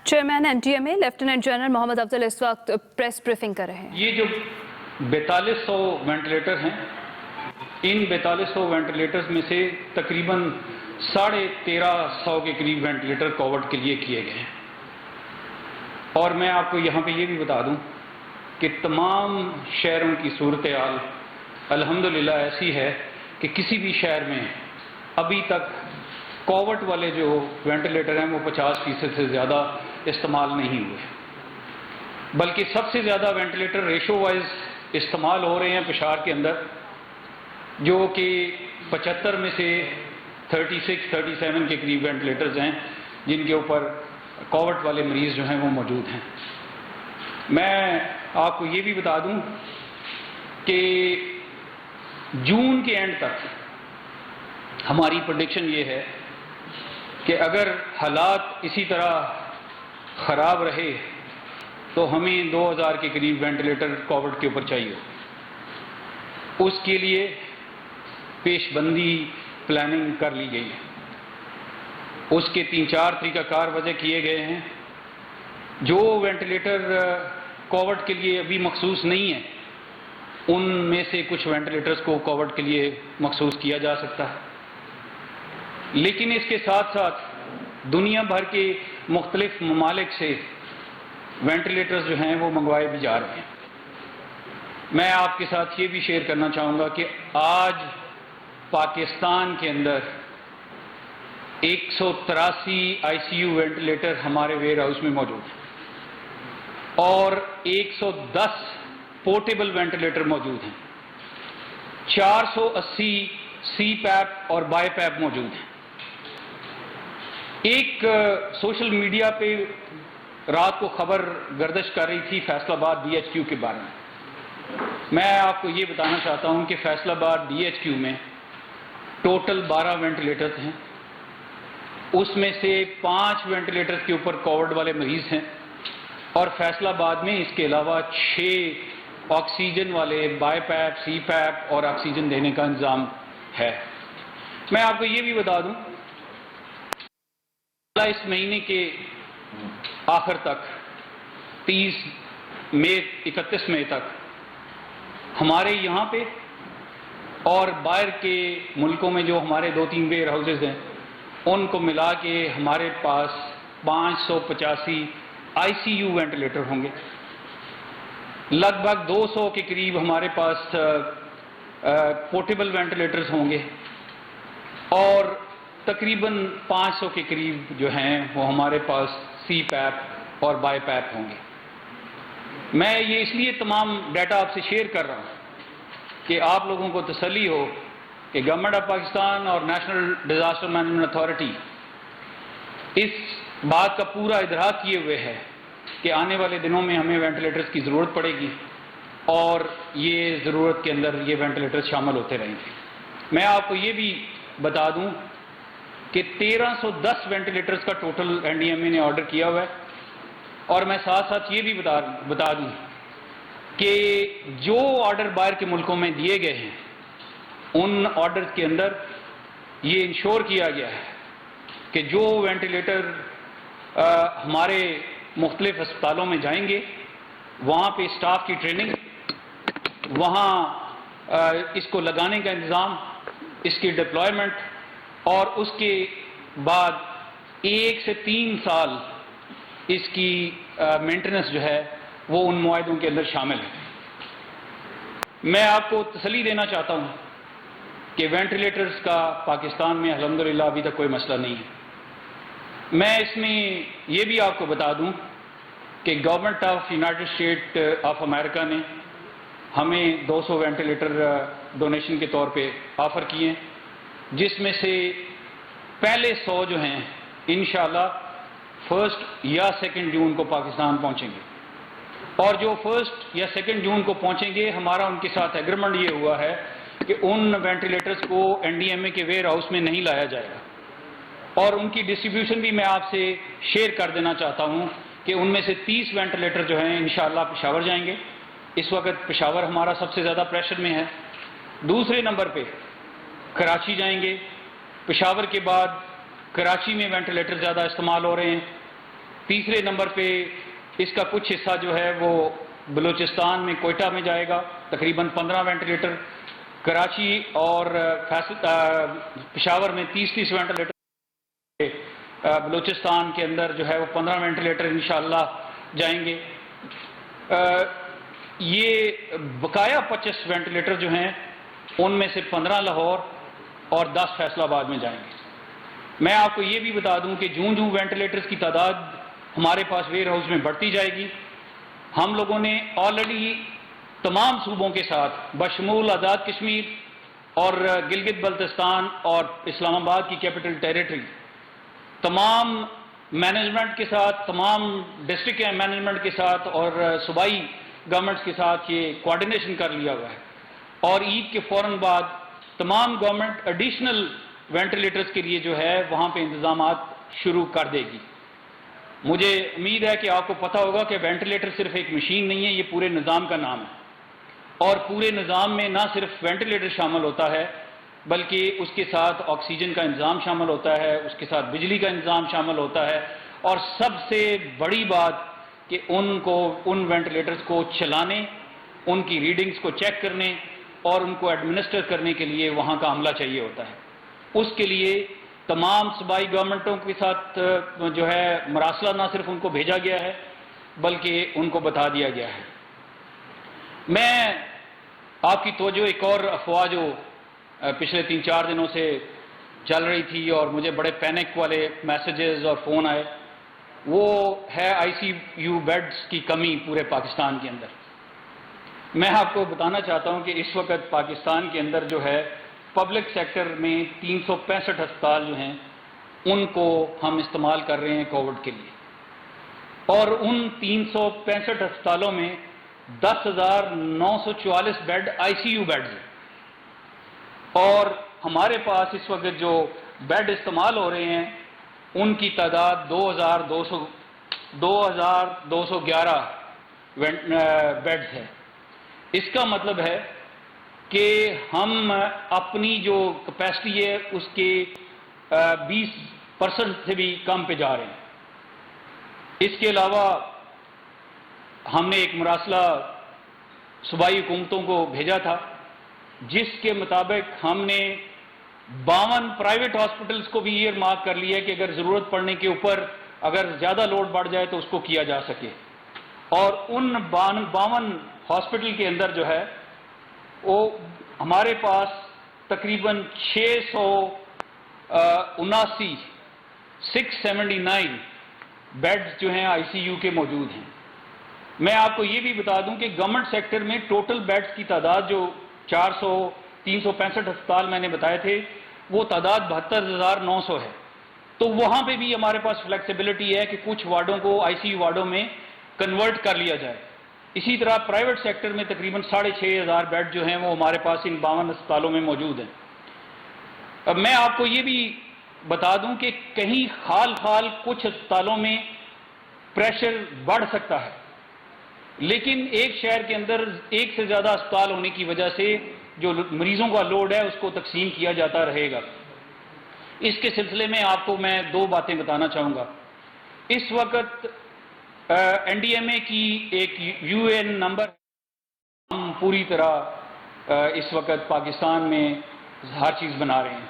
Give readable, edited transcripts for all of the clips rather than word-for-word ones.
Chairman NTMA lieutenant general محمد افضل اس وقت press briefing کر رہے ہیں۔ یہ جو 4200 وینٹیلیٹر ہیں، ان 4200 وینٹیلیٹرز میں سے تقریباً 1350 کے قریب وینٹیلیٹر کووڈ کے لیے کیے گئے ہیں۔ اور میں آپ کو یہاں پہ یہ بھی بتا دوں کہ تمام شہروں کی صورتحال الحمدللہ ایسی ہے کہ کسی بھی شہر میں ابھی تک کووڈ والے جو وینٹیلیٹر ہیں وہ 50% سے زیادہ استعمال نہیں ہوئے، بلکہ سب سے زیادہ وینٹیلیٹر ریشو وائز استعمال ہو رہے ہیں پشاور کے اندر، جو کہ 75 میں سے 37 کے قریب وینٹیلیٹرز ہیں جن کے اوپر کووڈ والے مریض جو ہیں وہ موجود ہیں۔ میں آپ کو یہ بھی بتا دوں کہ جون کے اینڈ تک ہماری پریڈکشن یہ ہے کہ اگر حالات اسی طرح خراب رہے تو ہمیں 2000 کے قریب وینٹیلیٹر کووڈ کے اوپر چاہیے۔ اس کے لیے پیش بندی پلاننگ کر لی گئی ہے۔ اس کے 3-4 طریقہ کار وضع کیے گئے ہیں۔ جو وینٹیلیٹر کووڈ کے لیے ابھی مخصوص نہیں ہیں ان میں سے کچھ وینٹیلیٹرز کو کووڈ کے لیے مخصوص کیا جا سکتا ہے، لیکن اس کے ساتھ ساتھ دنیا بھر کے مختلف ممالک سے وینٹیلیٹرز جو ہیں وہ منگوائے بھی جا رہے ہیں۔ میں آپ کے ساتھ یہ بھی شیئر کرنا چاہوں گا کہ آج پاکستان کے اندر 183 ICU وینٹیلیٹر ہمارے ویئر ہاؤس میں موجود ہیں اور 110 پورٹیبل وینٹیلیٹر موجود ہیں، 480 سی پیپ اور بائی پیپ موجود ہیں۔ ایک سوشل میڈیا پہ رات کو خبر گردش کر رہی تھی فیصل آباد DHQ کے بارے میں آپ کو یہ بتانا چاہتا ہوں کہ فیصل آباد DHQ میں ٹوٹل 12 وینٹیلیٹرز ہیں، اس میں سے 5 وینٹیلیٹرز کے اوپر کووڈ والے مریض ہیں اور فیصل آباد میں اس کے علاوہ 6 آکسیجن والے بائی پیپ، سی پیپ اور آکسیجن دینے کا انتظام ہے۔ میں آپ کو یہ بھی بتا دوں اس مہینے کے آخر تک 31 مئی تک ہمارے یہاں پہ اور باہر کے ملکوں میں جو ہمارے 2-3 ویئر ہاؤسز ہیں ان کو ملا کے ہمارے پاس 585 ICU وینٹیلیٹر ہوں گے، لگ بھگ 200 کے قریب ہمارے پاس پورٹیبل وینٹیلیٹرز ہوں گے اور تقریباً 500 کے قریب جو ہیں وہ ہمارے پاس سی پیپ اور بائی پیپ ہوں گے۔ میں یہ اس لیے تمام ڈیٹا آپ سے شیئر کر رہا ہوں کہ آپ لوگوں کو تسلی ہو کہ گورنمنٹ آف پاکستان اور نیشنل ڈیزاسٹر مینجمنٹ اتھارٹی اس بات کا پورا ادراک کیے ہوئے ہے کہ آنے والے دنوں میں ہمیں وینٹیلیٹرز کی ضرورت پڑے گی اور یہ ضرورت کے اندر یہ وینٹیلیٹرز شامل ہوتے رہیں گے۔ میں آپ کو یہ بھی بتا دوں کہ 1310 وینٹیلیٹرز کا ٹوٹل NTMA نے آرڈر کیا ہوا ہے اور میں ساتھ ساتھ یہ بھی بتا دوں کہ جو آرڈر باہر کے ملکوں میں دیے گئے ہیں ان آرڈرز کے اندر یہ انشور کیا گیا ہے کہ جو وینٹیلیٹر ہمارے مختلف اسپتالوں میں جائیں گے وہاں پہ اسٹاف کی ٹریننگ، وہاں اس کو لگانے کا انتظام، اس کی ڈپلائمنٹ اور اس کے بعد 1 سے 3 سال اس کی مینٹیننس جو ہے وہ ان معاہدوں کے اندر شامل ہے۔ میں آپ کو تسلی دینا چاہتا ہوں کہ وینٹیلیٹرز کا پاکستان میں الحمدللہ ابھی تک کوئی مسئلہ نہیں ہے۔ میں اس میں یہ بھی آپ کو بتا دوں کہ government of United state of America نے ہمیں 200 وینٹیلیٹر ڈونیشن کے طور پہ آفر کیے ہیں، جس میں سے پہلے 100 جو ہیں انشاءاللہ 1 یا 2 جون کو پاکستان پہنچیں گے اور جو 1 یا 2 جون کو پہنچیں گے ہمارا ان کے ساتھ ایگریمنٹ یہ ہوا ہے کہ ان وینٹیلیٹرز کو NTMA کے ویئر ہاؤس میں نہیں لایا جائے گا اور ان کی ڈسٹریبیوشن بھی میں آپ سے شیئر کر دینا چاہتا ہوں کہ ان میں سے 30 وینٹیلیٹر جو ہیں انشاءاللہ پشاور جائیں گے۔ اس وقت پشاور ہمارا سب سے زیادہ پریشر میں ہے، دوسرے نمبر پہ کراچی جائیں گے، پشاور کے بعد کراچی میں وینٹیلیٹر زیادہ استعمال ہو رہے ہیں تیسرے نمبر پہ اس کا کچھ حصہ جو ہے وہ بلوچستان میں کوئٹہ میں جائے گا، تقریباً 15 وینٹیلیٹر، کراچی اور پشاور میں 30 وینٹیلیٹر، بلوچستان کے اندر جو ہے وہ 15 وینٹیلیٹر انشاءاللہ جائیں گے۔ یہ بقایا 25 وینٹیلیٹر جو ہیں ان میں سے 15 لاہور اور 10 فیصل آباد میں جائیں گے۔ میں آپ کو یہ بھی بتا دوں کہ جوں جوں وینٹیلیٹرز کی تعداد ہمارے پاس ویئر ہاؤس میں بڑھتی جائے گی، ہم لوگوں نے آلریڈی تمام صوبوں کے ساتھ بشمول آزاد کشمیر اور گلگت بلتستان اور اسلام آباد کی کیپٹل ٹیریٹری تمام مینجمنٹ کے ساتھ، تمام ڈسٹرکٹ مینجمنٹ کے ساتھ اور صوبائی گورنمنٹس کے ساتھ یہ کوارڈینیشن کر لیا ہوا ہے، اور عید کے فوراً بعد تمام گورنمنٹ ایڈیشنل وینٹیلیٹرز کے لیے جو ہے وہاں پہ انتظامات شروع کر دے گی۔ مجھے امید ہے کہ آپ کو پتہ ہوگا کہ وینٹیلیٹر صرف ایک مشین نہیں ہے، یہ پورے نظام کا نام ہے، اور پورے نظام میں نہ صرف وینٹیلیٹر شامل ہوتا ہے بلکہ اس کے ساتھ آکسیجن کا انتظام شامل ہوتا ہے، اس کے ساتھ بجلی کا انتظام شامل ہوتا ہے، اور سب سے بڑی بات کہ ان وینٹیلیٹرز کو چلانے، ان کی ریڈنگز کو چیک کرنے اور ان کو ایڈمنسٹر کرنے کے لیے وہاں کا عملہ چاہیے ہوتا ہے۔ اس کے لیے تمام صوبائی گورنمنٹوں کے ساتھ جو ہے مراسلہ نہ صرف ان کو بھیجا گیا ہے بلکہ ان کو بتا دیا گیا ہے۔ میں آپ کی توجہ ایک اور افواہ جو پچھلے 3-4 دنوں سے چل رہی تھی اور مجھے بڑے پینک والے میسیجز اور فون آئے، وہ ہے آئی سی یو بیڈز کی کمی پورے پاکستان کے اندر۔ میں آپ کو بتانا چاہتا ہوں کہ اس وقت پاکستان کے اندر جو ہے پبلک سیکٹر میں 365 ہسپتال جو ہیں ان کو ہم استعمال کر رہے ہیں کووڈ کے لیے، اور ان 365 ہسپتالوں میں 10,944 bed I C U beds ہیں، اور ہمارے پاس اس وقت جو بیڈ استعمال ہو رہے ہیں ان کی تعداد 2,211 بیڈز ہے۔ اس کا مطلب ہے کہ ہم اپنی جو کیپیسٹی ہے اس کے 20% سے بھی کم پہ جا رہے ہیں۔ اس کے علاوہ ہم نے ایک مراسلہ صوبائی حکومتوں کو بھیجا تھا جس کے مطابق ہم نے 52 پرائیویٹ ہاسپٹلس کو بھی یہ مارک کر لیا ہے کہ اگر ضرورت پڑنے کے اوپر اگر زیادہ لوڈ بڑھ جائے تو اس کو کیا جا سکے، اور ان 52 ہاسپٹل کے اندر جو ہے وہ ہمارے پاس تقریباً 679 بیڈز جو ہیں آئی سی یو کے موجود ہیں۔ میں آپ کو یہ بھی بتا دوں کہ گورنمنٹ سیکٹر میں ٹوٹل بیڈز کی تعداد جو 365 ہسپتال میں نے بتائے تھے وہ تعداد 72,900 ہے، تو وہاں پہ بھی ہمارے پاس فلیکسیبلٹی ہے کہ کچھ وارڈوں کو آئی سی یو وارڈوں میں کنورٹ کر لیا جائے۔ اسی طرح پرائیویٹ سیکٹر میں تقریباً 6,500 بیڈ جو ہیں وہ ہمارے پاس ان 52 ہسپتالوں میں موجود ہیں۔ اب میں آپ کو یہ بھی بتا دوں کہ کہیں خال کچھ ہسپتالوں میں پریشر بڑھ سکتا ہے، لیکن ایک شہر کے اندر ایک سے زیادہ ہسپتال ہونے کی وجہ سے جو مریضوں کا لوڈ ہے اس کو تقسیم کیا جاتا رہے گا۔ اس کے سلسلے میں آپ کو میں 2 باتیں بتانا چاہوں گا۔ اس وقت این ڈی ایم اے کی ایک یو این نمبر ہم پوری طرح اس وقت پاکستان میں ہر چیز بنا رہے ہیں۔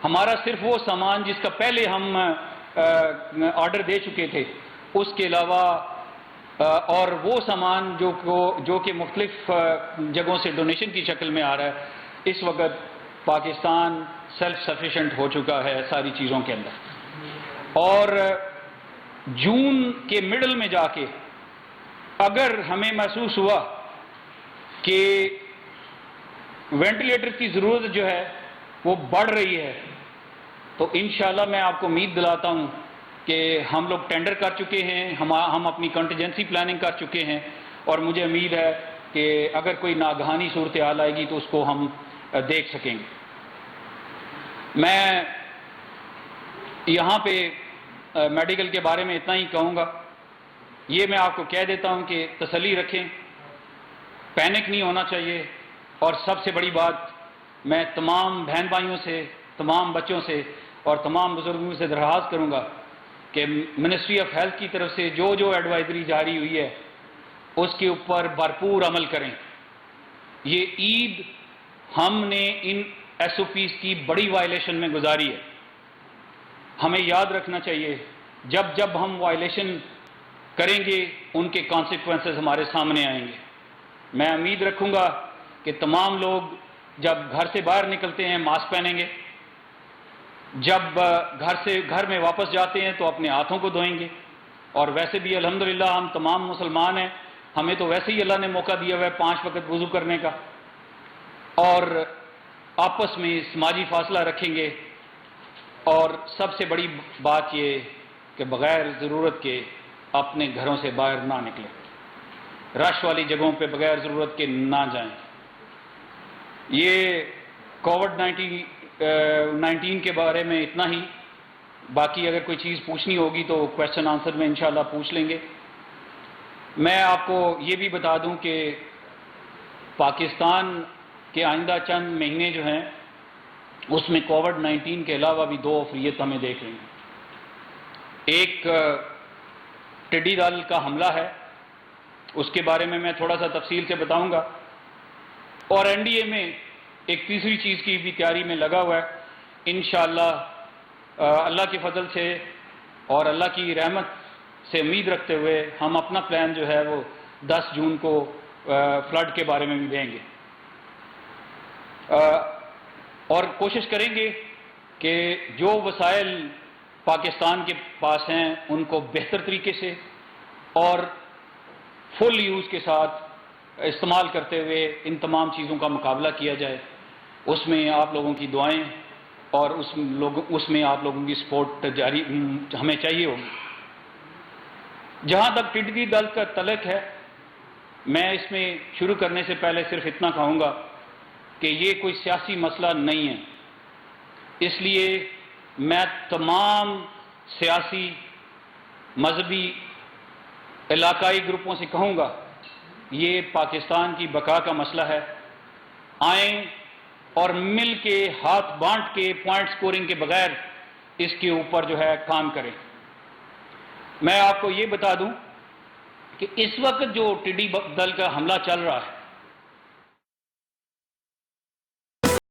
ہمارا صرف وہ سامان جس کا پہلے ہم آرڈر دے چکے تھے، اس کے علاوہ اور وہ سامان جو کہ مختلف جگہوں سے ڈونیشن کی شکل میں آ رہا ہے، اس وقت پاکستان سیلف سفیشینٹ ہو چکا ہے ساری چیزوں کے اندر، اور جون کے مڈل میں جا کے اگر ہمیں محسوس ہوا کہ وینٹیلیٹر کی ضرورت جو ہے وہ بڑھ رہی ہے تو انشاءاللہ میں آپ کو امید دلاتا ہوں کہ ہم لوگ ٹینڈر کر چکے ہیں، ہم اپنی کنٹینجنسی پلاننگ کر چکے ہیں، اور مجھے امید ہے کہ اگر کوئی ناگہانی صورتحال آئے گی تو اس کو ہم دیکھ سکیں گے۔ میں یہاں پہ میڈیکل کے بارے میں اتنا ہی کہوں گا۔ یہ میں آپ کو کہہ دیتا ہوں کہ تسلی رکھیں، پینک نہیں ہونا چاہیے، اور سب سے بڑی بات میں تمام بہن بھائیوں سے، تمام بچوں سے اور تمام بزرگوں سے درخواست کروں گا کہ منسٹری آف ہیلتھ کی طرف سے جو ایڈوائزری جاری ہوئی ہے اس کے اوپر بھرپور عمل کریں. یہ عید ہم نے ان ایس او پیز کی بڑی وائلیشن میں گزاری ہے. ہمیں یاد رکھنا چاہیے جب ہم وائلیشن کریں گے ان کے کانسیکوینسز ہمارے سامنے آئیں گے. میں امید رکھوں گا کہ تمام لوگ جب گھر سے باہر نکلتے ہیں ماسک پہنیں گے، جب گھر میں واپس جاتے ہیں تو اپنے ہاتھوں کو دھوئیں گے. اور ویسے بھی الحمدللہ ہم تمام مسلمان ہیں، ہمیں تو ویسے ہی اللہ نے موقع دیا ہوا ہے 5 وقت وضو کرنے کا. اور آپس میں سماجی فاصلہ رکھیں گے. اور سب سے بڑی بات یہ کہ بغیر ضرورت کے اپنے گھروں سے باہر نہ نکلیں، رش والی جگہوں پہ بغیر ضرورت کے نہ جائیں. یہ کووڈ-19 کے بارے میں اتنا ہی. باقی اگر کوئی چیز پوچھنی ہوگی تو کویسچن آنسر میں انشاءاللہ پوچھ لیں گے. میں آپ کو یہ بھی بتا دوں کہ پاکستان کے آئندہ چند مہینے جو ہیں اس میں کووڈ-19 کے علاوہ بھی 2 افریت ہمیں دیکھ رہی ہیں. ایک ٹڈی دل کا حملہ ہے، اس کے بارے میں تھوڑا سا تفصیل سے بتاؤں گا. اور این ڈی اے میں ایک تیسری چیز کی بھی تیاری میں لگا ہوا ہے. انشاءاللہ اللہ کے فضل سے اور اللہ کی رحمت سے امید رکھتے ہوئے ہم اپنا پلان جو ہے وہ 10 جون کو فلڈ کے بارے میں بھی دیں گے. اور کوشش کریں گے کہ جو وسائل پاکستان کے پاس ہیں ان کو بہتر طریقے سے اور فل یوز کے ساتھ استعمال کرتے ہوئے ان تمام چیزوں کا مقابلہ کیا جائے. اس میں آپ لوگوں کی دعائیں اور اس میں آپ لوگوں کی سپورٹ جاری ہمیں چاہیے ہوگی. جہاں تک ٹڈی دل کا تعلق ہے، میں اس میں شروع کرنے سے پہلے صرف اتنا کہوں گا کہ یہ کوئی سیاسی مسئلہ نہیں ہے. اس لیے میں تمام سیاسی، مذہبی، علاقائی گروپوں سے کہوں گا یہ پاکستان کی بقا کا مسئلہ ہے. آئیں اور مل کے ہاتھ بانٹ کے پوائنٹ سکورنگ کے بغیر اس کے اوپر جو ہے کام کریں. میں آپ کو یہ بتا دوں کہ اس وقت جو ٹڈی دل کا حملہ چل رہا ہے